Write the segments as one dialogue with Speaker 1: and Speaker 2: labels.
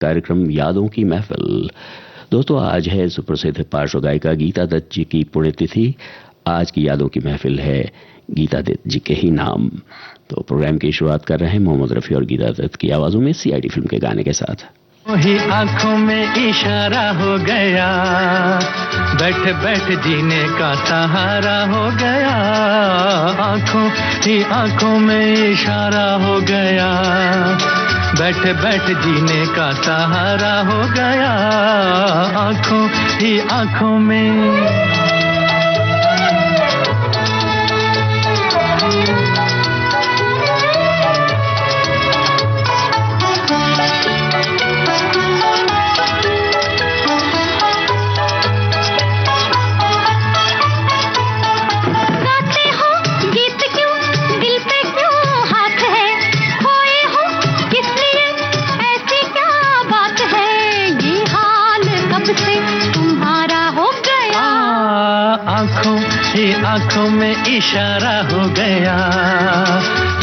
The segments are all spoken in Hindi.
Speaker 1: कार्यक्रम यादों की महफिल। दोस्तों, आज है सुप्रसिद्ध पार्श्व गायिका गीता दत्त जी की पुण्यतिथि। आज की यादों की महफिल है गीता दत्त जी के ही नाम। तो प्रोग्राम की शुरुआत कर रहे हैं मोहम्मद रफी और गीता दत्त की आवाजों में सीआईडी फिल्म के गाने के साथ।
Speaker 2: वही आंखों में इशारा हो गया, बैठ बैठ जीने का सहारा हो गया। आंखों ही आंखों में इशारा हो गया, बैठ बैठ जीने का सहारा हो गया। आंखों ही आंखों में आंखों में इशारा हो गया,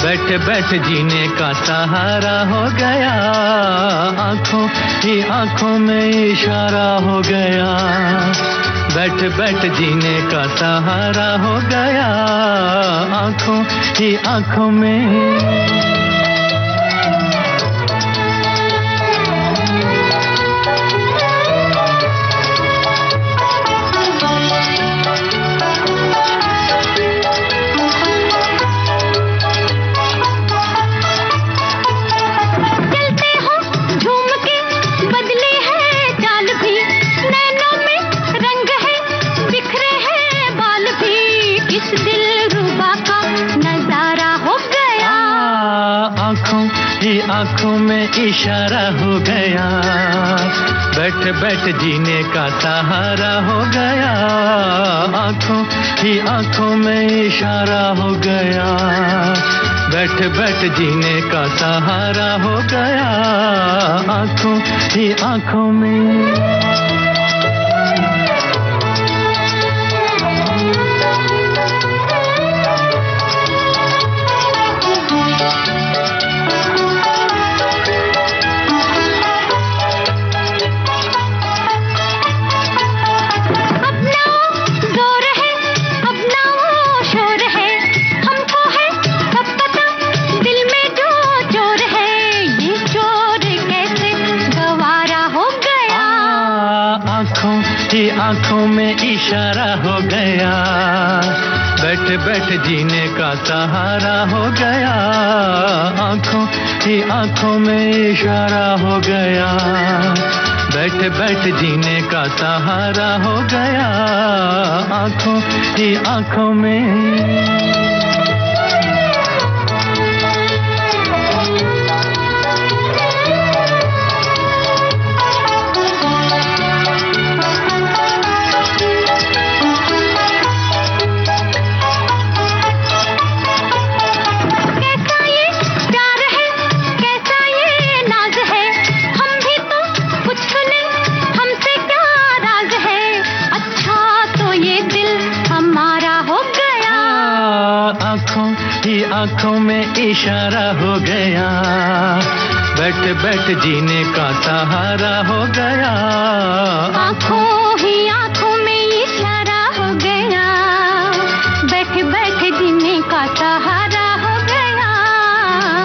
Speaker 2: बैठ बैठ जीने का सहारा हो गया। आंखों ही आंखों में इशारा हो गया, बैठ बैठ जीने का सहारा हो गया। आंखों ही आंखों में आंखों में इशारा हो गया, बैठ बैठ जीने का सहारा हो गया। आंखों ही आंखों में इशारा हो गया, बैठ बैठ जीने का सहारा हो गया। आंखों ही आंखों में आंखों में इशारा हो गया, बैठ बैठ जीने का सहारा हो गया। आंखों ही आंखों में इशारा हो गया, बैठ बैठ जीने का सहारा हो गया। आंखों ही आंखों में आंखों में इशारा हो गया, बैठ बैठ जीने का सहारा हो गया।
Speaker 3: आंखों ही आंखों में इशारा हो गया, बैठ बैठ जीने का सहारा हो गया।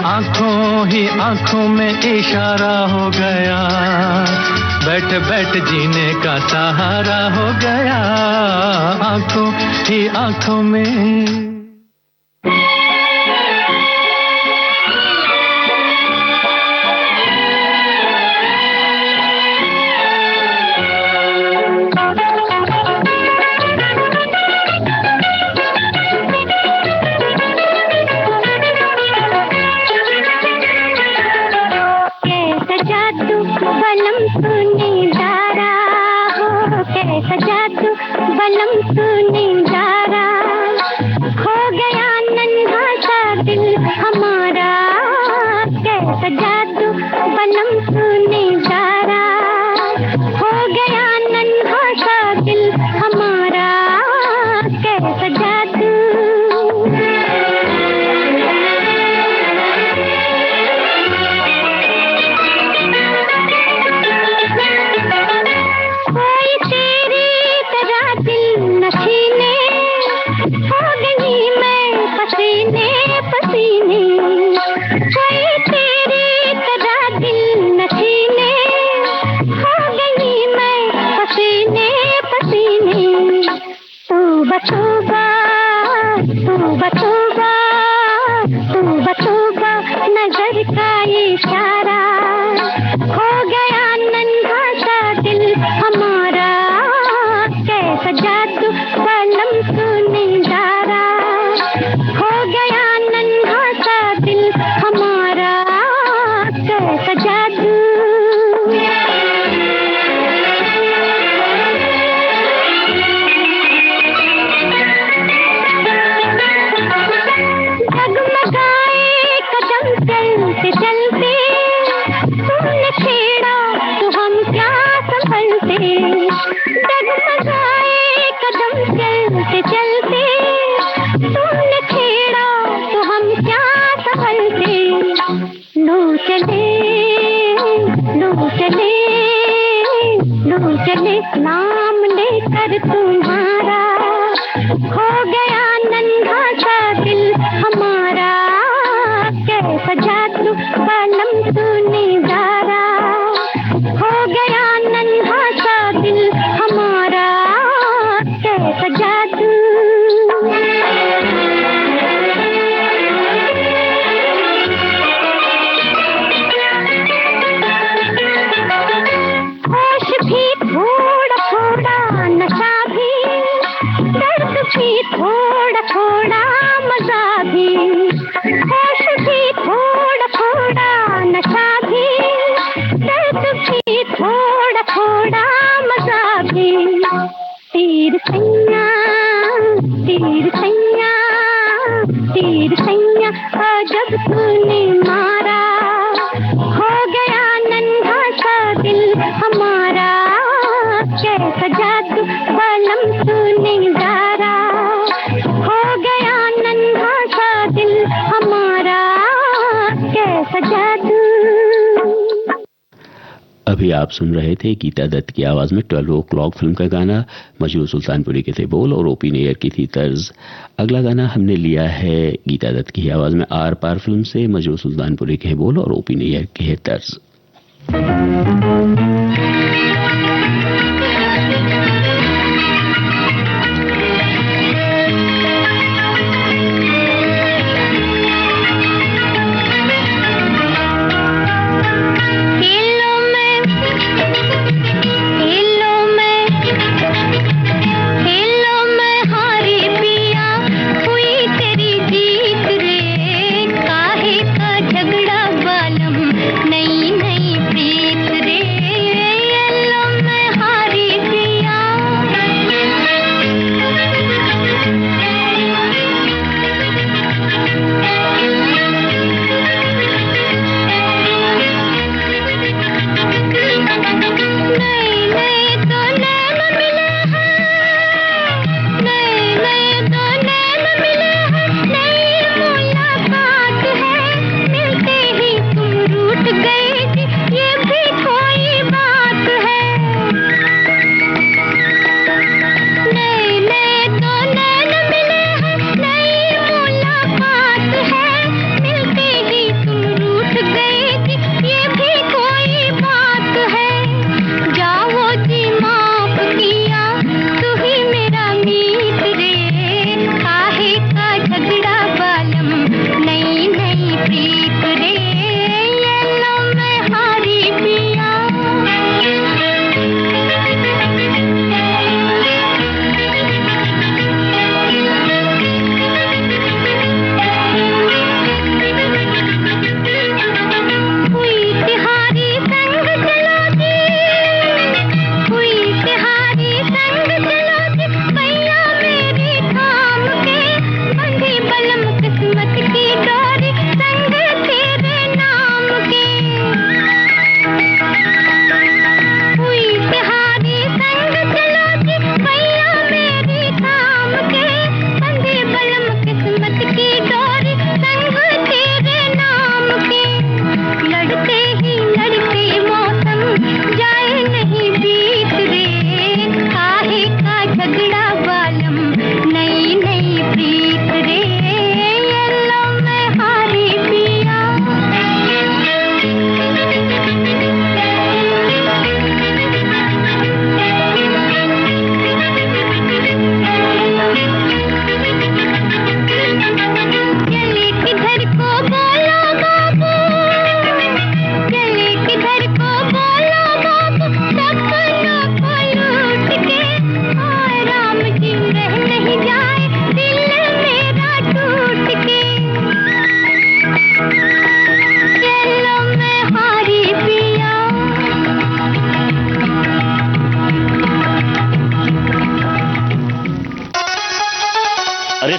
Speaker 2: आंखों ही आंखों में इशारा हो गया, बैठ बैठ जीने का सहारा हो गया। आंखों ही आंखों में
Speaker 3: चले नाम लेकर तुम्हारा, खो गया नन्हा सा दिल हमारा, कैसा जादू बालम तूने जारा, खो गया नन्हा सा दिल हमारा, कैसा जादू। होश भी थोड़ा थोड़ा, नशा भी, दर्द भी थोड़ा थोड़ा, मजा भी, होश भी थोड़ा थोड़ा, नशा भी, दर्द भी थोड़ा थोड़ा, मजा भी। तीर सैया, तीर सैया, तीर सैया, जब तूने मारा, हो गया नन्हा सा दिल हमारा, कैसा जादू बालम तूने जारा, हो गया नन्हा सा दिल हमारा, कैसा जादू।
Speaker 1: अभी आप सुन रहे थे गीता दत्त की आवाज में 12 o'clock फिल्म का गाना। मजरूर सुल्तानपुरी के थे बोल और ओपी नैयर की थी तर्ज। अगला गाना हमने लिया है गीता दत्त की आवाज में आर पार फिल्म से। मजरूर सुल्तानपुरी के बोल और ओपी नैयर की है तर्ज।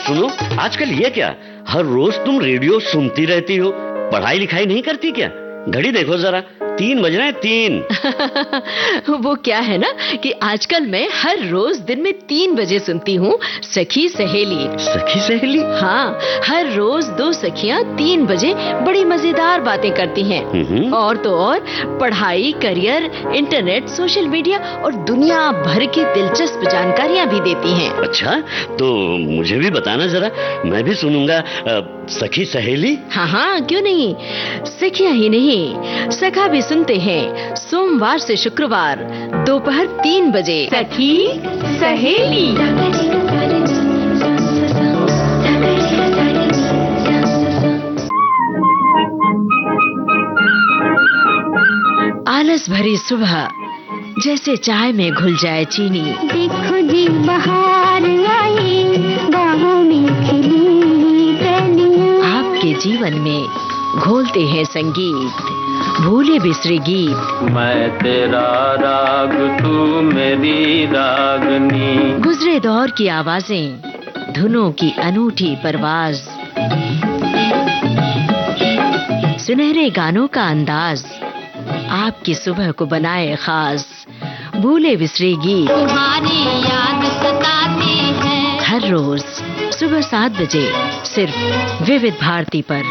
Speaker 4: सुनो, आजकल ये क्या, हर रोज तुम रेडियो सुनती रहती हो, पढ़ाई लिखाई नहीं करती क्या? घड़ी देखो जरा, 3 बज रहे हैं, 3।
Speaker 5: वो क्या है ना कि आजकल मैं हर रोज दिन में 3 बजे सुनती हूँ सखी सहेली।
Speaker 4: सखी सहेली?
Speaker 5: हाँ, हर रोज 2 सखियाँ 3 बजे बड़ी मजेदार बातें करती हैं। और तो और पढ़ाई, करियर, इंटरनेट, सोशल मीडिया और दुनिया भर की दिलचस्प जानकारियाँ भी देती हैं।
Speaker 4: अच्छा, तो मुझे भी बताना जरा, मैं भी सुनूंगा सखी सहेली।
Speaker 5: हाँ हाँ, क्यों नहीं। सखियाँ ही नहीं, सखा भी सुनते हैं सोमवार से शुक्रवार दोपहर 3 बजे। सखी सहेली। आलस भरी सुबह जैसे चाय में घुल जाए चीनी।
Speaker 3: देखो जी बाहर आई, बाहों में खिली कलियां।
Speaker 5: आपके जीवन में घोलते हैं संगीत, भूले बिसरे गीत।
Speaker 2: मैं तेरा राग, तू मेरी रागनी।
Speaker 5: गुजरे दौर की आवाजें, धुनों की अनूठी परवाज, सुनहरे गानों का अंदाज आपकी सुबह को बनाए खास। भूले बिसरे गीत
Speaker 3: तुम्हारी याद सताती है।
Speaker 5: हर रोज सुबह 7 बजे सिर्फ विविध भारती पर।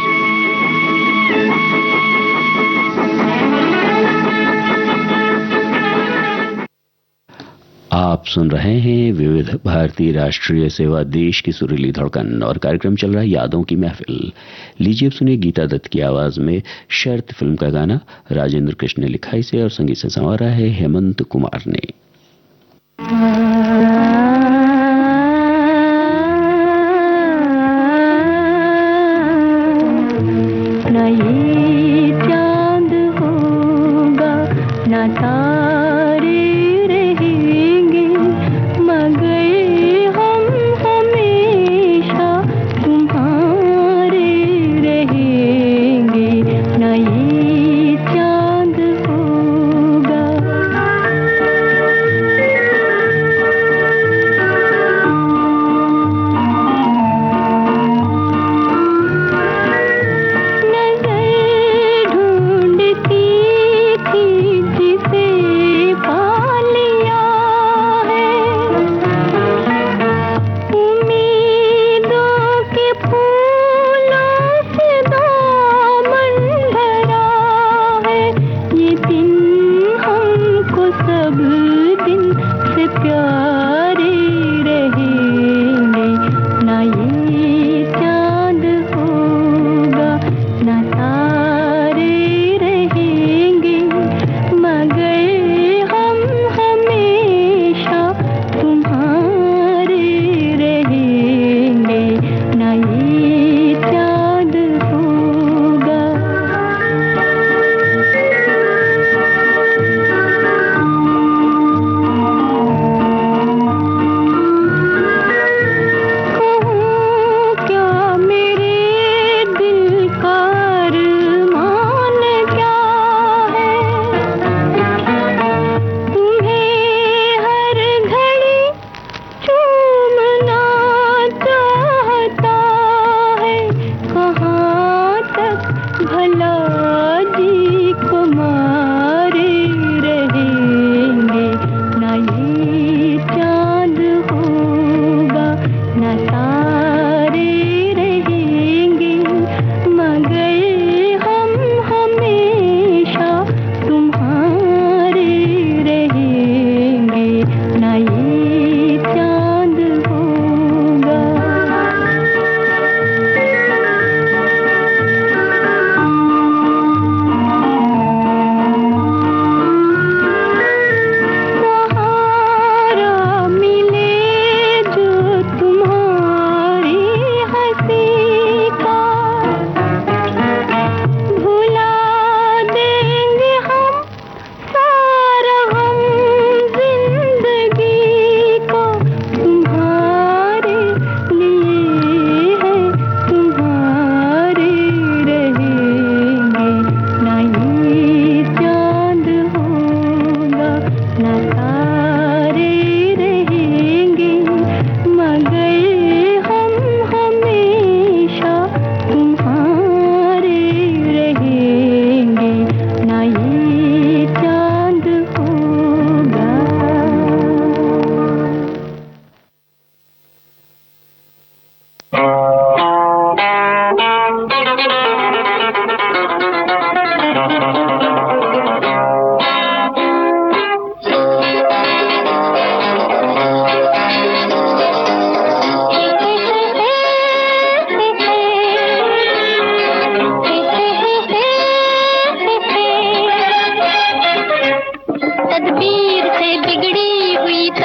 Speaker 1: आप सुन रहे हैं विविध भारतीय राष्ट्रीय सेवा, देश की सुरीली धड़कन, और कार्यक्रम चल रहा है यादों की महफिल। लीजिए अब सुनिए गीता दत्त की आवाज में शर्त फिल्म का गाना। राजेंद्र कृष्ण ने लिखा इसे और संगीत से संवारा है हेमंत कुमार ने।
Speaker 3: न ये चांद होगा न तारे रहेंगे, मगर हम हमेशा तुम्हारे रहेंगे। न ये चांद होगा। नजर ढूंढती थी जिसे पा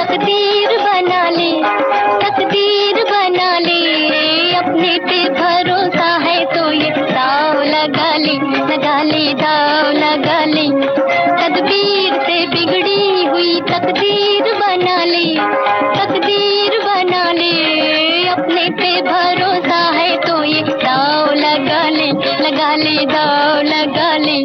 Speaker 3: तकदीर बना ले, तकदीर बना ले। अपने पे भरोसा है तो ये दाव लगा ले, लगा ले, दाव लगा ले। तदबीर से बिगड़ी हुई तकदीर बना ले, तकदीर बना ले। अपने पे भरोसा है तो ये दाव लगा ले, लगा ले, दाव लगा ले।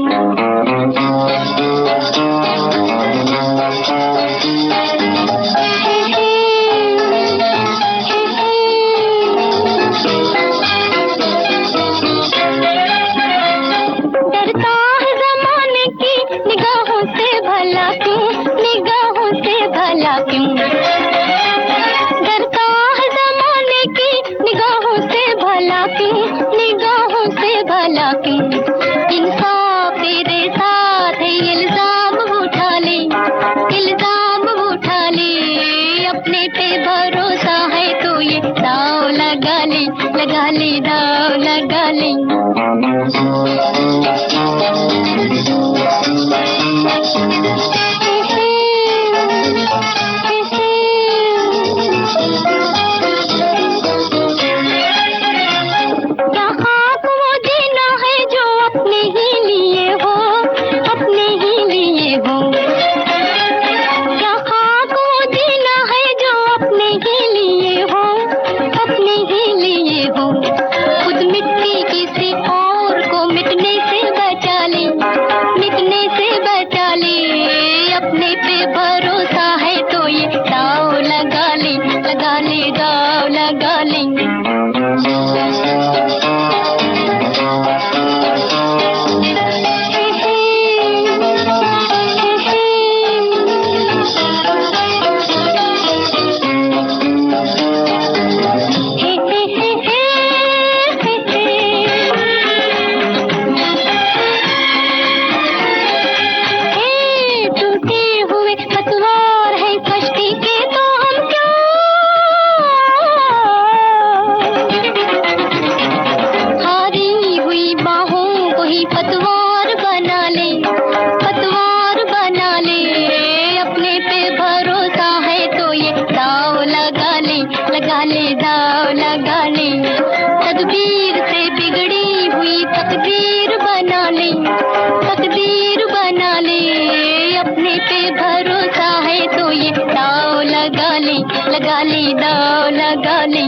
Speaker 3: लगा ले, दाव लगा ले।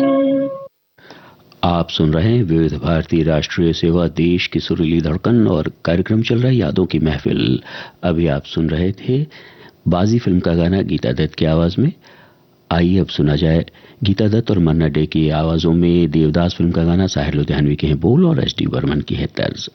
Speaker 1: आप सुन रहे हैं विविध भारती राष्ट्रीय सेवा, देश की सुरीली धड़कन, और कार्यक्रम चल रहा है यादों की महफिल। अभी आप सुन रहे थे बाजी फिल्म का गाना गीता दत्त की आवाज में। आइए अब सुना जाए गीता दत्त और मन्ना डे की आवाजों में देवदास फिल्म का गाना। साहिर लुधियानवी के हैं बोल और एस डी बर्मन की है तर्ज।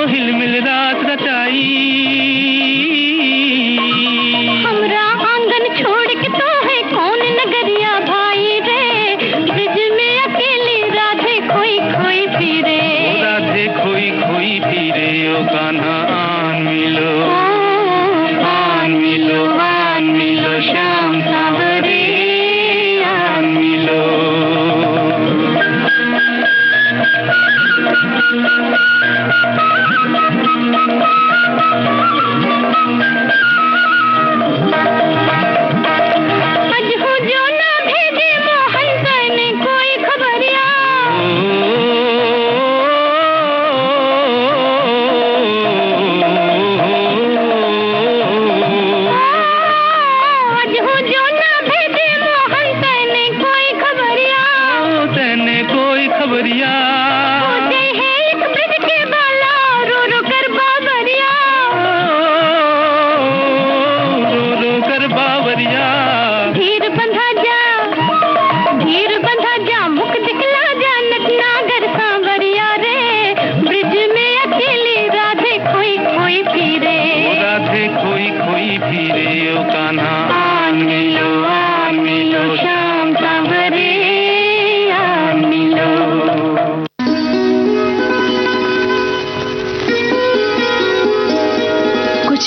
Speaker 2: हिल मिल रात रचाई। खोई फिरे ओ कान्हा आन मिलो, आन मिलो, आन मिलो श्याम सांवरे आन मिलो।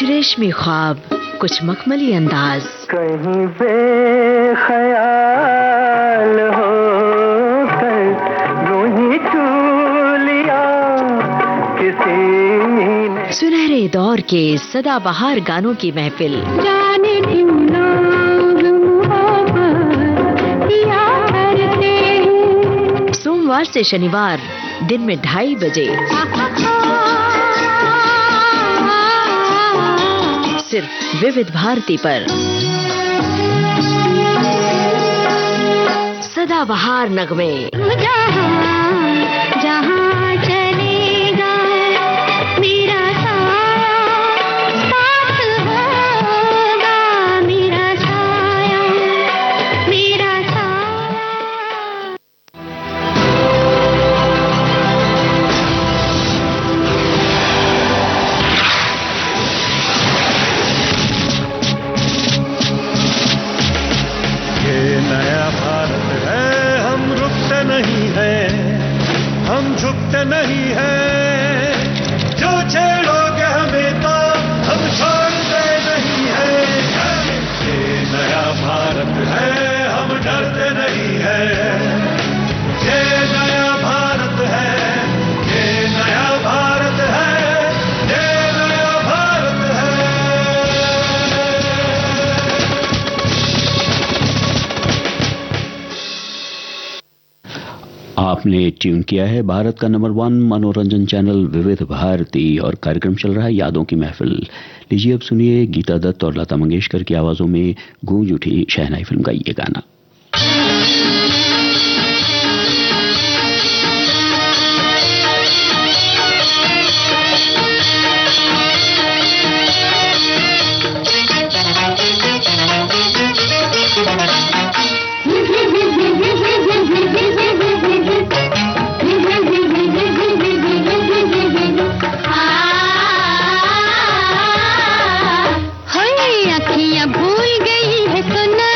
Speaker 5: रेशमी ख्वाब, कुछ मखमली अंदाज,
Speaker 2: कहीं बेख्याल हो कर यूं ही छू लिया किसी ने।
Speaker 5: सुनहरे दौर के सदाबहार गानों की महफिल,
Speaker 3: जाने क्यों लोग मोहब्बत किया करते हैं।
Speaker 5: सोमवार से शनिवार दिन में 2:30 बजे सिर्फ विविध भारती पर। सदाबहार नगमे,
Speaker 3: जहाँ चलेगा मेरा साथ होगा, मेरा साया, मेरा साया।
Speaker 2: हम झुकते नहीं हैं, जो छेड़ोगे हमें तो हम छोड़ते नहीं हैं। ये नया भारत है, हम डरते नहीं हैं। ये नया भारत है, ये नया भारत है, ये नया भारत है।
Speaker 1: आपने ट्यून किया है भारत का नंबर 1 मनोरंजन चैनल विविध भारती और कार्यक्रम चल रहा है यादों की महफिल। लीजिए अब सुनिए गीता दत्त और लता मंगेशकर की आवाजों में गूंज उठी शहनाई फिल्म का ये गाना।
Speaker 3: अखियां भूल गई है सुना,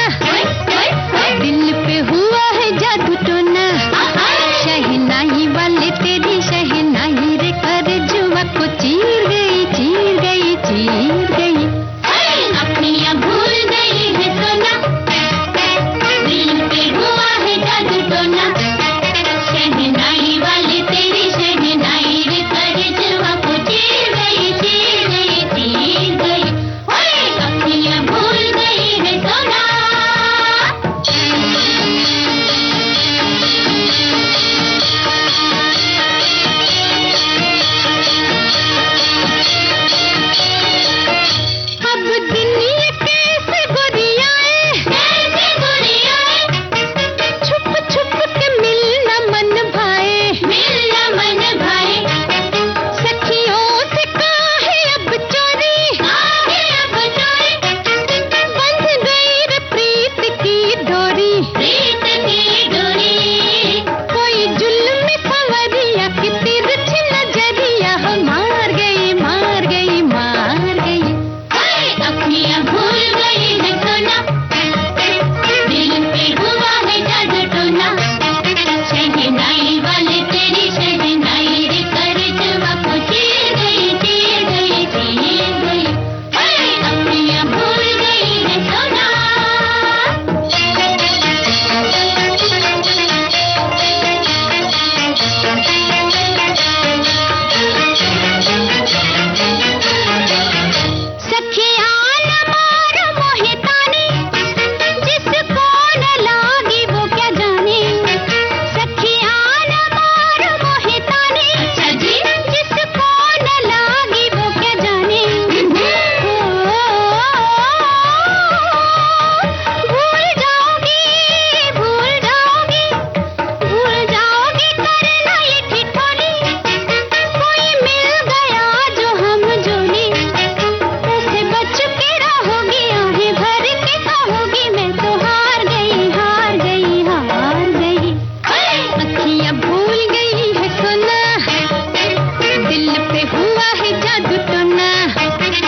Speaker 3: पे हुआ है जादू टोना,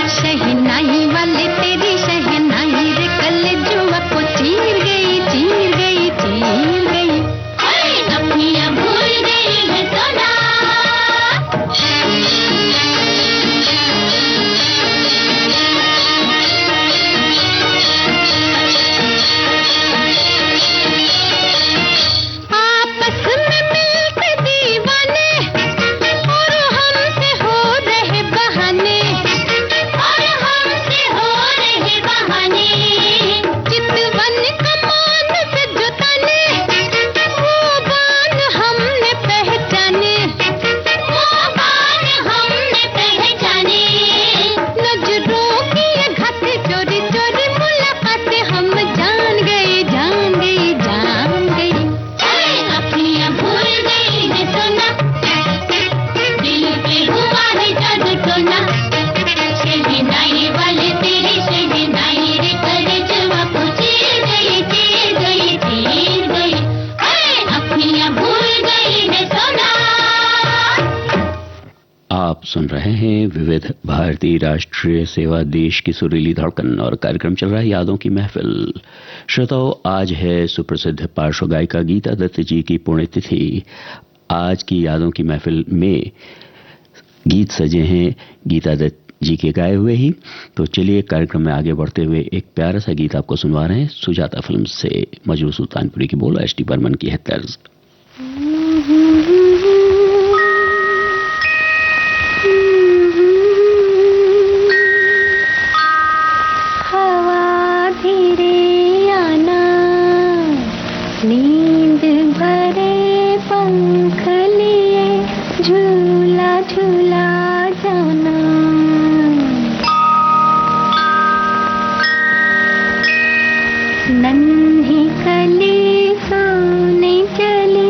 Speaker 3: शहनाई वाले तेरी शहनाई रे कलेजुआ को चीर गई, चीर गई, चीर गई। अपनियां भूल गई है सोना। आपस में मिलते दीवाने और हमसे हो रहे बहाने, और हमसे हो रहे बहाने। चितवन कमान से जुताने वो बान हमने पहचाने, वो बान हमने पहचाने। नजरों की ये घात चोरी चोरी मुलाकातें हम जान गए, जान गए, जान गए। अपनियां भूल गई है सोना, दिल पे हुआ है जादू टोना, शहनाई वाले तेरी शहनाई रे कलेजुआ को चीर गई, चीर गई, चीर गई। अपनियां भूल गई है सोना।
Speaker 1: आप सुन रहे हैं विविध भारती राष्ट्रीय सेवा, देश की सुरीली धड़कन, और कार्यक्रम चल रहा है यादों की महफिल। श्रोताओं, आज है सुप्रसिद्ध पार्श्व गायिका गीता दत्त जी की पुण्यतिथि। आज की यादों की महफिल में गीत सजे हैं गीता दत्त जी के गाए हुए ही। तो चलिए कार्यक्रम में आगे बढ़ते हुए एक प्यारा सा गीत आपको सुनवा रहे हैं सुजाता फिल्म से। मजरू सुल्तानपुरी की बोल, एस टी बर्मन की है तर्ज।
Speaker 3: हवा धीरे आना, नींद भरे पंख लिए झूला झूला जाना। नन्ही कली सोने चली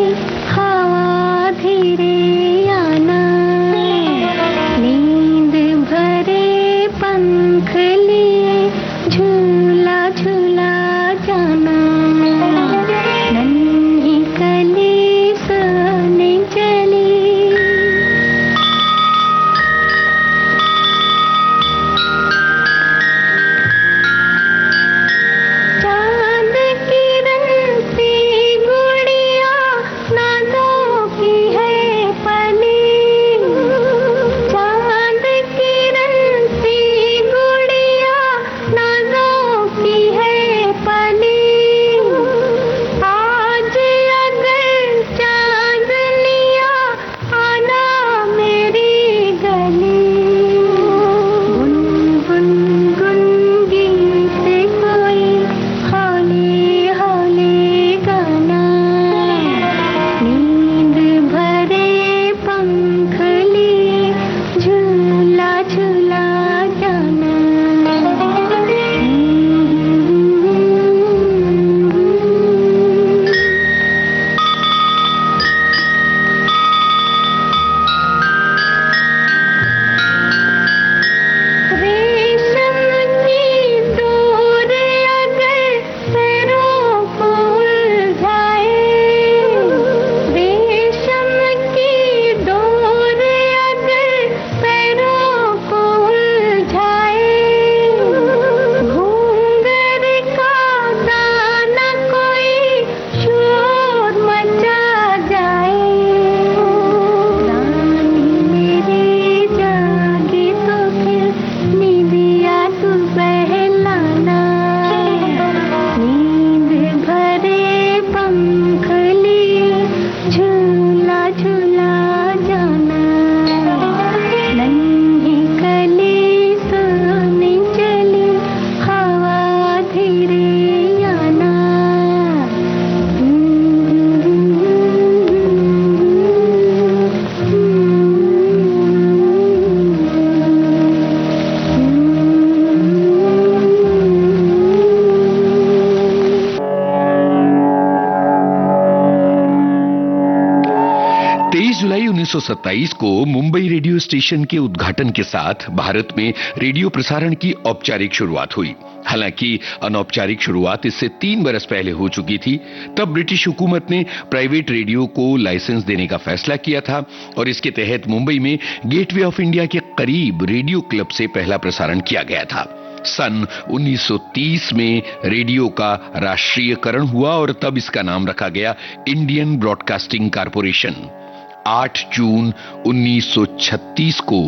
Speaker 6: 1927 को मुंबई रेडियो स्टेशन के उद्घाटन के साथ भारत में रेडियो प्रसारण की औपचारिक शुरुआत हुई। हालांकि अनौपचारिक शुरुआत इससे 3 बरस पहले हो चुकी थी। तब ब्रिटिश हुकूमत ने प्राइवेट रेडियो को लाइसेंस देने का फैसला किया था और इसके तहत मुंबई में गेटवे ऑफ इंडिया के करीब रेडियो क्लब से पहला प्रसारण किया गया था। सन 1930 में रेडियो का राष्ट्रीयकरण हुआ और तब इसका नाम रखा गया इंडियन ब्रॉडकास्टिंग कॉरपोरेशन। 8 जून 1936 को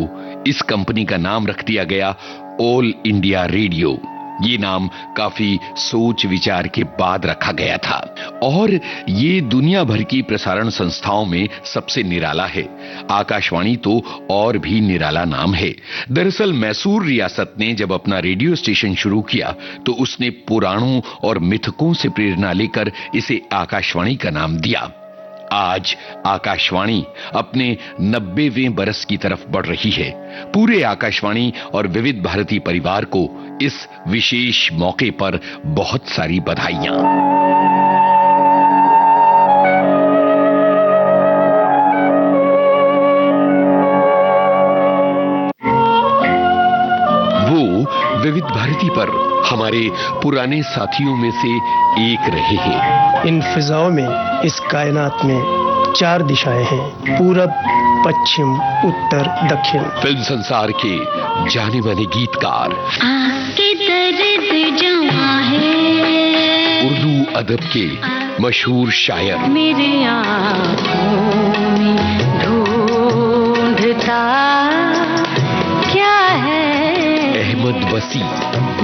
Speaker 6: इस कंपनी का नाम रख दिया गया ऑल इंडिया रेडियो। ये नाम काफी सोच विचार के बाद रखा गया था और ये दुनिया भर की प्रसारण संस्थाओं में सबसे निराला है। आकाशवाणी तो और भी निराला नाम है। दरअसल मैसूर रियासत ने जब अपना रेडियो स्टेशन शुरू किया तो उसने पुराणों और मिथकों से प्रेरणा लेकर इसे आकाशवाणी का नाम दिया। आज आकाशवाणी अपने 90वें बरस की तरफ बढ़ रही है। पूरे आकाशवाणी और विविध भारती परिवार को इस विशेष मौके पर बहुत सारी बधाइयां। वो विविध भारती पर हमारे पुराने साथियों में से एक रहे हैं।
Speaker 7: इन फिजाओं में, इस कायनात में 4 दिशाएं हैं, पूरब, पश्चिम, उत्तर, दक्षिण।
Speaker 6: फिल्म संसार के जाने माने गीतकार,
Speaker 3: आपके दर्द जवां है,
Speaker 6: उर्दू अदब के मशहूर शायर,
Speaker 3: मेरे आँखों में ढूंढता क्या है,
Speaker 6: अहमद वसी।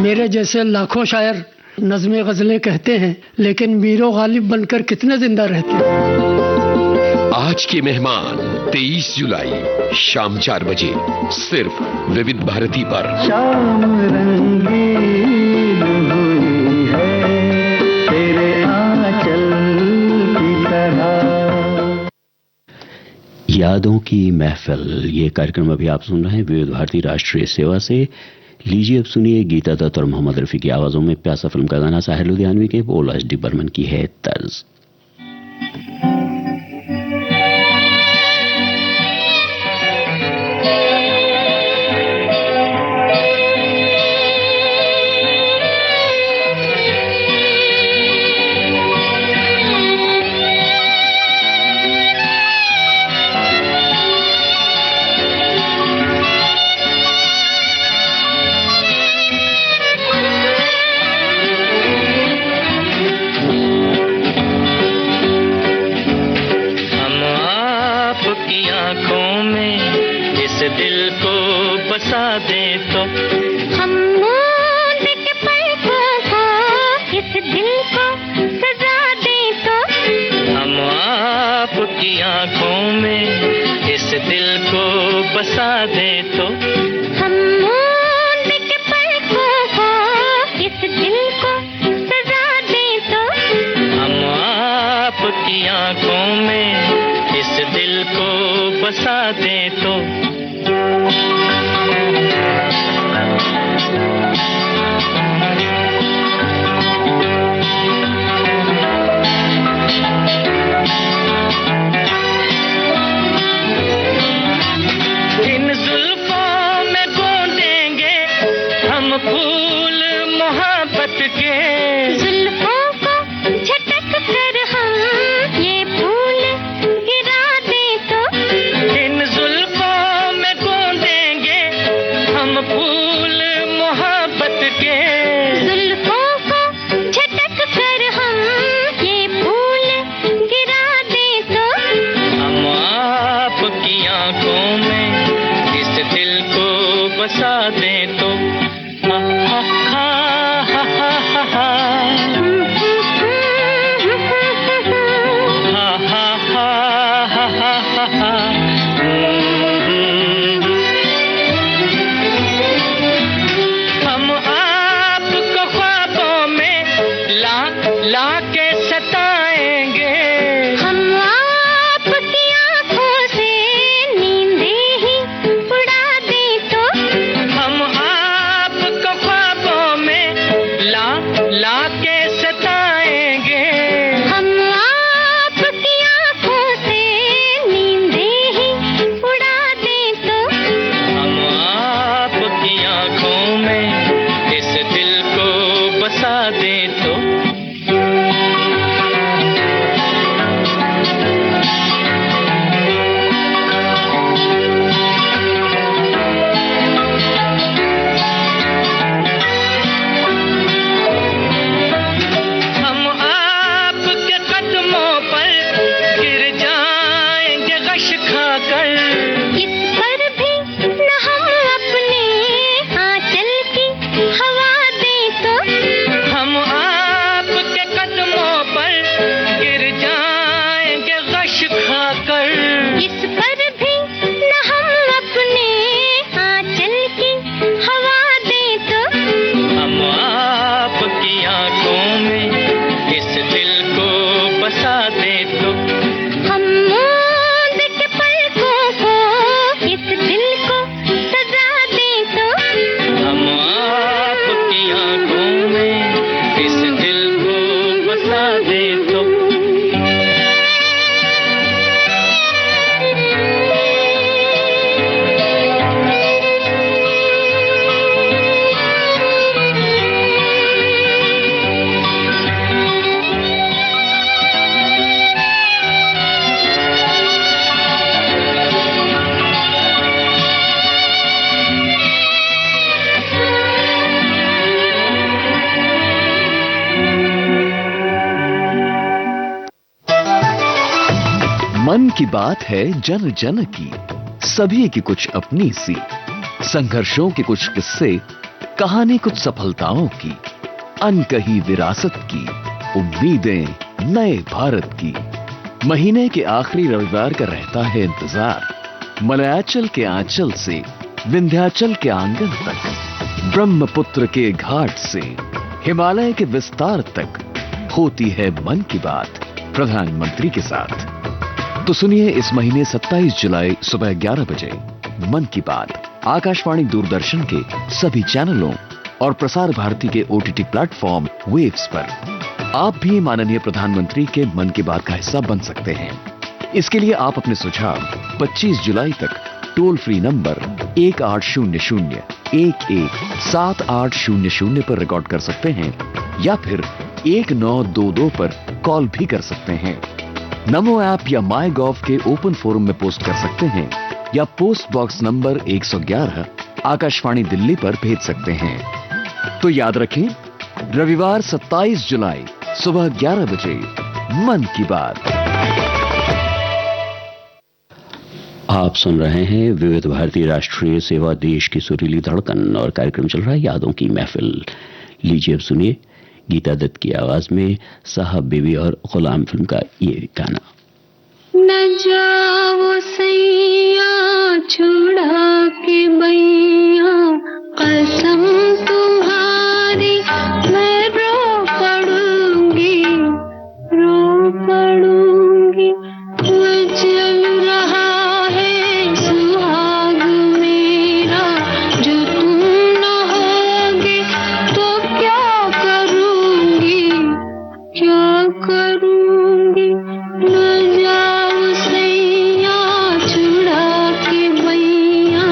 Speaker 7: मेरे जैसे लाखों शायर नज़्में गजलें कहते हैं, लेकिन मीरो गालिब बनकर कितने जिंदा रहते हैं।
Speaker 6: आज के मेहमान 23 जुलाई शाम 4 बजे सिर्फ विविध भारती पर।
Speaker 2: शाम रंगीन हुई है तेरे आंचल की तरह।
Speaker 1: यादों की महफिल, ये कार्यक्रम अभी आप सुन रहे हैं विविध भारती राष्ट्रीय सेवा से। लीजिए अब सुनिए गीता दत्त और मोहम्मद रफी की आवाजों में प्यासा फिल्म का गाना साहिर लुधियानवी के बोल एच.डी. बर्मन की है तर्ज।
Speaker 8: की बात है जन जन की, सभी की कुछ अपनी सी, संघर्षों के कुछ किस्से, कहानी कुछ सफलताओं की, अनकही विरासत की, उम्मीदें नए भारत की। महीने के आखिरी रविवार का रहता है इंतजार, मलयाचल के आंचल से विंध्याचल के आंगन तक, ब्रह्मपुत्र के घाट से हिमालय के विस्तार तक होती है मन की बात प्रधानमंत्री के साथ। तो सुनिए इस महीने 27 जुलाई सुबह 11 बजे मन की बात आकाशवाणी दूरदर्शन के सभी चैनलों और प्रसार भारती के OTT प्लेटफॉर्म वेव्स पर। आप भी माननीय प्रधानमंत्री के मन की बात का हिस्सा बन सकते हैं। इसके लिए आप अपने सुझाव 25 जुलाई तक टोल फ्री नंबर 1800-117800 पर रिकॉर्ड कर सकते हैं या फिर 1922 पर कॉल भी कर सकते हैं। नमो ऐप या माई गॉव के ओपन फोरम में पोस्ट कर सकते हैं या post box number 111 Akashvani Delhi पर भेज सकते हैं। तो याद रखें, रविवार 27 जुलाई सुबह 11 बजे मन की बात।
Speaker 1: आप सुन रहे हैं विविध भारती राष्ट्रीय सेवा, देश की सुरीली धड़कन, और कार्यक्रम चल रहा है यादों की महफिल। लीजिए अब सुनिए गीता दत्त की आवाज में साहब बीवी और गुलाम फिल्म का ये गाना।
Speaker 3: न जाओ सैया छुड़ा के बैया, कसम तुम्हारी मैं रो पड़ूंगी, रो पड़ूंगी। चल रहा है सुहाग मेरा, जो तुम न होगे तो क्या करूंगी, क्या करूंगी। न जाओ सैया छुड़ा के बैया,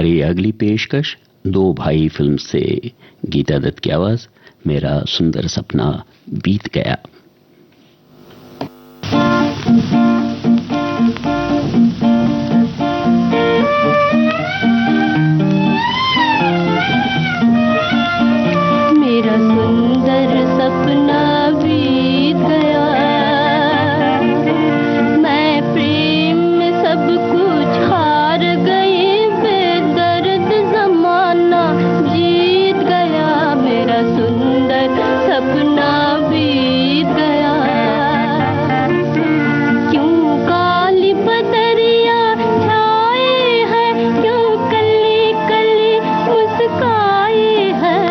Speaker 1: हमारी अगली पेशकश दो भाई फिल्म से गीता दत्त की आवाज, मेरा सुंदर सपना बीत गया।
Speaker 3: मेरा सुंदर सपना बीत गया, मैं प्रेम में सब कुछ हार गई, बेदर्द जमाना जीत गया, मेरा सुंदर सपना बीत गया। क्यों काली बदरिया छाए हैं, क्यों कली कली मुस्काए हैं,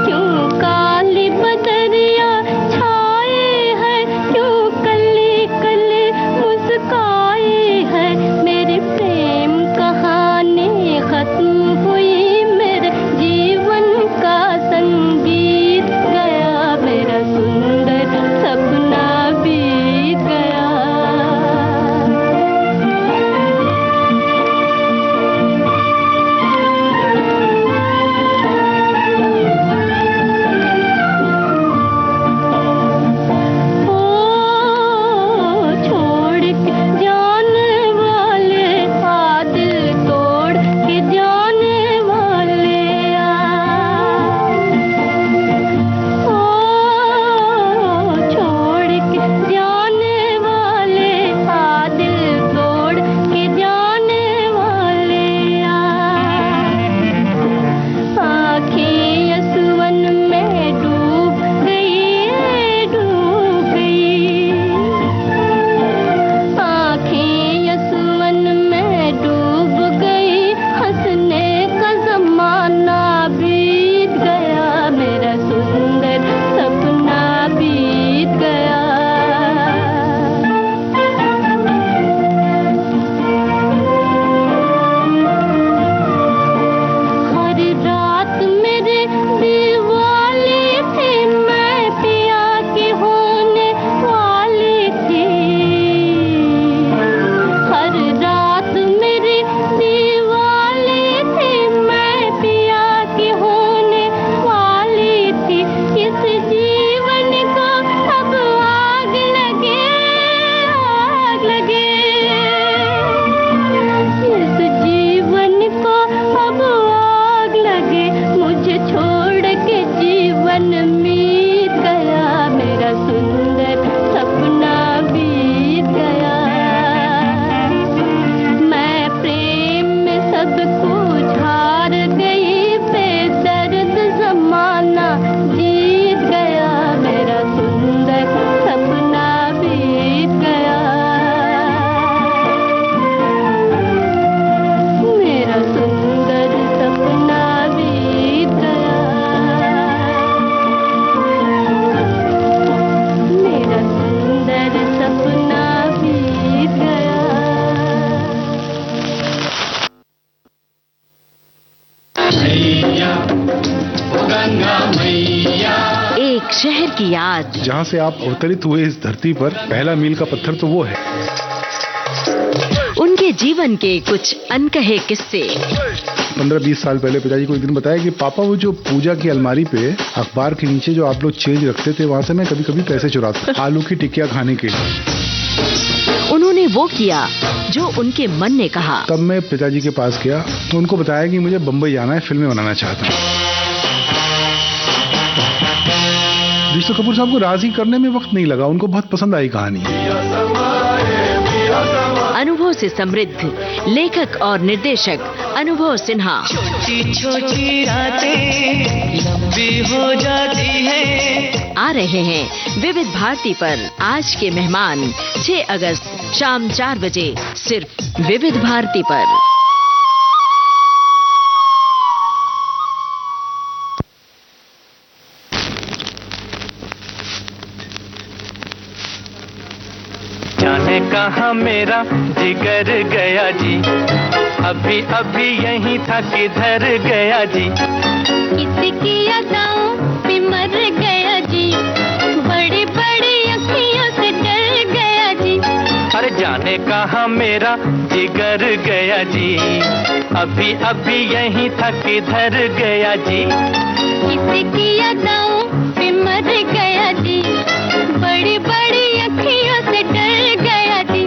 Speaker 3: क्यों काली बदरिया छाए हैं, क्यों कली कली मुस्काए हैं, मेरी प्रेम कहानी खत्म हुई, मेरे जीवन का संगीत गया, मेरा सुंदर सपना बीत गया। ओ छोड़ के जाने वाले आ, दिल तोड़ के जाने वाले आ, ओ छोड़ के जाने वाले आ, दिल तोड़ के जाने वाले आ, आँखें यशवन में डूब गई, डूब गई, आँखें यशवन में डूब गई, हंसने का जमाना बीत गया, मेरा सुंदर सपना बीत गया। हर रात मेरे दीवाले थे, मैं पिया के होने वाली थी, हर रात मेरे दीवाले थे, मैं पिया के होने वाली थी, इस जीवन को अब आग लगे, आग लगे, इस जीवन को अब आग लगे, मुझे छोड़ के जीवन बीत गया, मेरा सुंदर सपना बीत गया। मैं प्रेम में सब कुछ हार गई, बेदर्द जमाना जीत गया, मेरा सुंदर सपना बीत गया, मेरा सुंदर सपना बीत गया, मेरा सुंदर सपना बीत गया।
Speaker 5: एक शहर की याद,
Speaker 9: जहाँ से आप अवतरित हुए इस धरती पर, पहला मील का पत्थर तो वो है।
Speaker 5: उनके जीवन के कुछ अनकहे किस्से।
Speaker 9: 15-20 साल पहले पिताजी को एक दिन बताया कि पापा वो जो पूजा की अलमारी पे अखबार के नीचे जो आप लोग चेंज रखते थे, वहाँ से मैं कभी कभी पैसे चुराता आलू की टिक्कियाँ खाने के लिए।
Speaker 5: उन्होंने वो किया जो उनके मन ने कहा।
Speaker 9: तब मैं पिताजी के पास गया तो उनको बताया कि मुझे बम्बई जाना है, फिल्में बनाना चाहता हूँ। ऋषि कपूर साहब को राजी करने में वक्त नहीं लगा, उनको बहुत पसंद आई कहानी।
Speaker 5: अनुभव से समृद्ध लेखक और निर्देशक अनुभव सिन्हा।
Speaker 2: छोटी छोटी रातें लंबी हो जाती है।
Speaker 5: आ रहे हैं विविध भारती पर आज के मेहमान 6 अगस्त शाम 4 बजे सिर्फ विविध भारती पर।
Speaker 2: जाने कहाँ मेरा जिगर गया जी, अभी अभी यहीं था किधर गया जी।
Speaker 3: किसकी अदाओं पे मर गया जी, बड़ी बड़ी अखियों से डर गया जी।
Speaker 2: अरे जाने कहाँ मेरा जिगर गया जी, अभी अभी यहीं था किधर गया जी।
Speaker 3: किसकी यादों पे मर गया जी, बड़ी बड़ी अखियों से डर गया जी।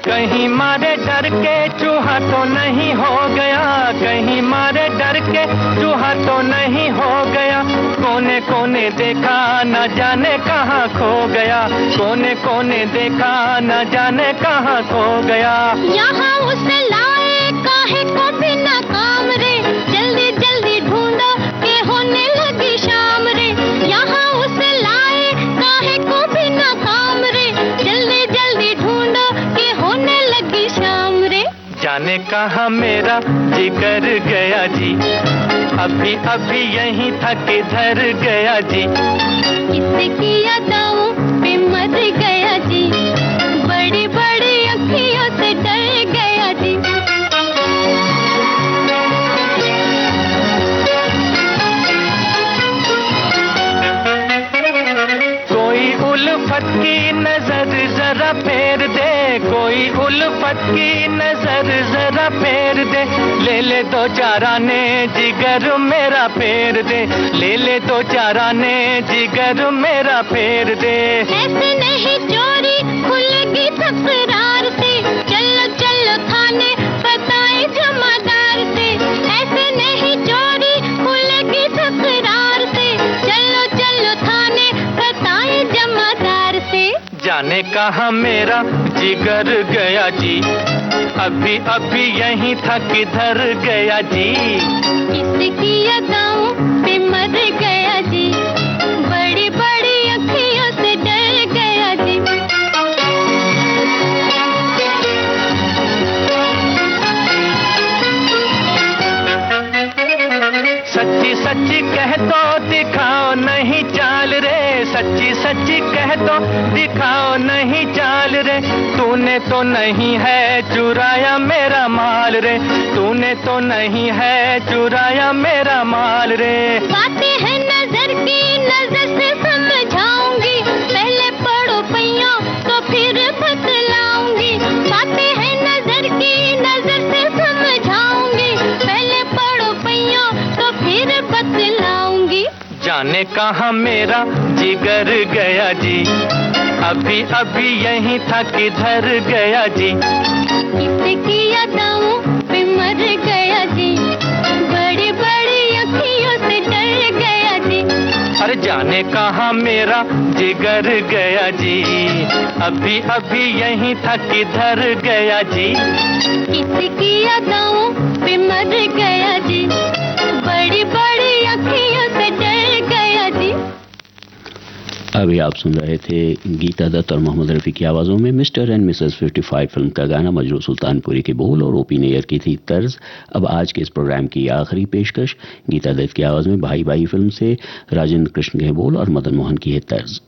Speaker 2: कहीं मारे डर के चूहा तो नहीं हो गया, कहीं मारे डर के चूहा तो नहीं हो गया। कोने कोने देखा न जाने कहाँ खो गया, कोने कोने देखा न जाने कहाँ खो गया।
Speaker 3: यहाँ उसे लाए काहे को भी नाकाम रे, जल्दी जल्दी ढूंढो के होने लगी शाम रे। यहाँ उसे लाए काहे को भी नाकाम रे, जल्दी जल्दी ढूंढो के होने लगी शाम रे।
Speaker 2: जाने कहाँ मेरा जिगर गया जी, अभी अभी यहीं था किधर गया जी।
Speaker 3: किसकी यादों पे मर गया जी, बड़ी बड़ी अखियों से डर गया जी।
Speaker 2: कोई उल्फत की नजर जरा फेर दे, कोई उल्फत की नजर जरा फेर दे। ले ले दो चार आने जिगर मेरा फेर दे, ले ले दो चार आने जिगर मेरा फेर दे।
Speaker 3: ऐसे नहीं चोरी खुलेगी तकरार से, चलो चलो थाने बताए जमादार से। ऐसे नहीं चोरी खुलेगी तकरार से, चलो चलो थाने बताए जमादार से।
Speaker 2: जाने कहाँ मेरा जिगर गया जी, अभी अभी यहीं था किधर गया जी।
Speaker 3: किसकी यादों पे मर गया जी, बड़ी बड़ी अखियों से डर गया जी।
Speaker 2: सच्ची सच्ची कह तो दिखाओ नहीं चाल रे, सच्ची सच्ची कह तो दिखाओ नहीं चाल रे। तूने तो नहीं है चुराया मेरा माल रे, तूने तो नहीं है चुराया मेरा माल रे।
Speaker 3: बातें हैं नजर की, नजर से समझाऊंगी, पहले पढ़ो पैया तो फिर बतलाऊंगी। बातें हैं नजर की, नजर से समझाऊंगी, पहले पढ़ो पैया तो फिर बतलाऊंगी।
Speaker 2: जाने कहाँ मेरा जिगर गया जी, अभी अभी यहीं था किधर गया जी।
Speaker 3: किसकी यादों पे मर गया जी, बड़ी बड़ी अखियों से डर गया जी।
Speaker 2: अरे जाने कहाँ मेरा जिगर गया जी, अभी अभी यहीं था किधर गया जी।
Speaker 3: किसकी यादों पे मर गया जी, बड़ी बड़ी अखियों से डर गया जी।
Speaker 1: अभी आप सुन रहे थे गीता दत्त और मोहम्मद रफ़ी की आवाज़ों में मिस्टर एंड मिसेस 55 फिल्म का गाना, मजरू सुल्तानपुरी के बोल और ओपी नैयर की थी तर्ज। अब आज के इस प्रोग्राम की आखिरी पेशकश गीता दत्त की आवाज़ में भाई भाई फिल्म से राजेंद्र कृष्ण के बोल और मदन मोहन की है तर्ज।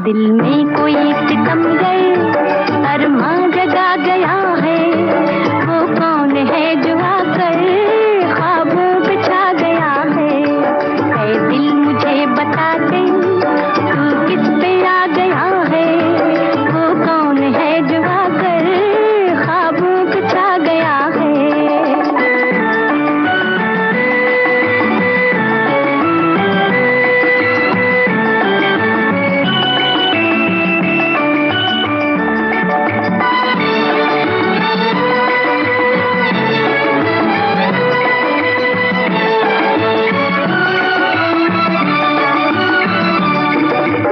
Speaker 3: दिल में कोई सितमगर अरमा जगा गया है, वो कौन है जो आकर ख्वाबों पे छा गया है। ऐ दिल मुझे बता दे तू किस पे आ गया है, वो कौन है जो आकर ख्वाबों पे छा गया है।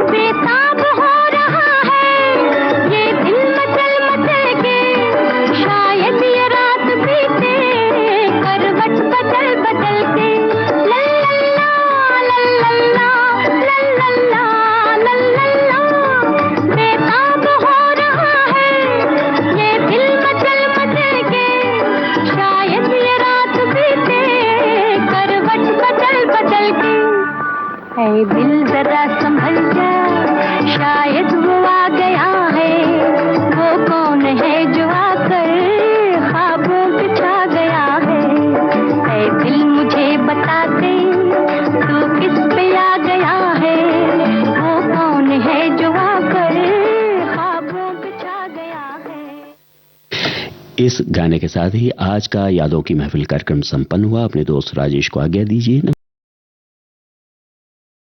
Speaker 3: बेताब हो रहा है ये दिल मचल मचल के, शायद ये रात बीते करवट बदल बदल के। लल्लल्ला लल्लल्ला लल्लल्ला लल्लल्ला, बेताब हो रहा है ये दिल मचल मचल के, शायद ये रात बीते करवट बदल बदल के। ऐ दिल जरा संभल जा, शायद वो आ गया है, वो कौन है जो आकर ख्वाबों पे छा गया है। ऐ दिल मुझे बता दे तू किस पे आ गया है, वो कौन है जो आकर ख्वाबों पे छा गया है।
Speaker 1: इस गाने के साथ ही आज का यादों की महफिल कार्यक्रम संपन्न हुआ। अपने दोस्त राजेश को आज्ञा दीजिए।